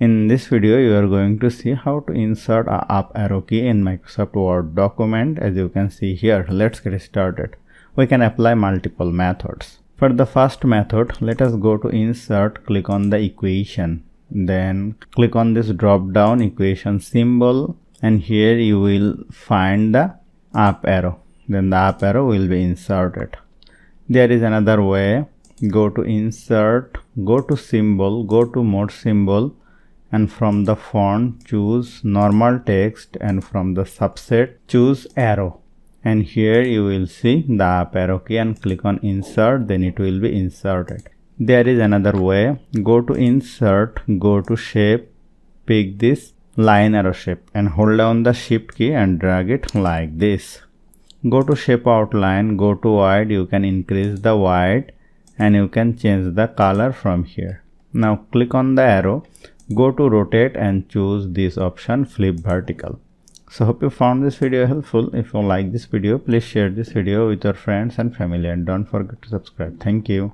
In this video, you are going to see how to insert a up arrow key in Microsoft Word document. As you can see here, let's get started. We can apply multiple methods. For the first method, let us go to insert, click on the equation, then click on this drop down equation symbol, and here you will find the up arrow. Then the up arrow will be inserted. There is another way. Go to insert, go to symbol, go to mode symbol, and from the font choose normal text, and from the subset choose arrow, and here you will see the up arrow key and click on insert, then it will be inserted. There is another way. Go to insert, go to shape, pick this line arrow shape and hold down the shift key and drag it like this. Go to shape outline, go to wide, you can increase the wide and you can change the color from here. Now click on the arrow, go to rotate and choose this option, flip vertical. So hope you found this video helpful. If you like this video, please share this video with your friends and family and don't forget to subscribe. Thank you.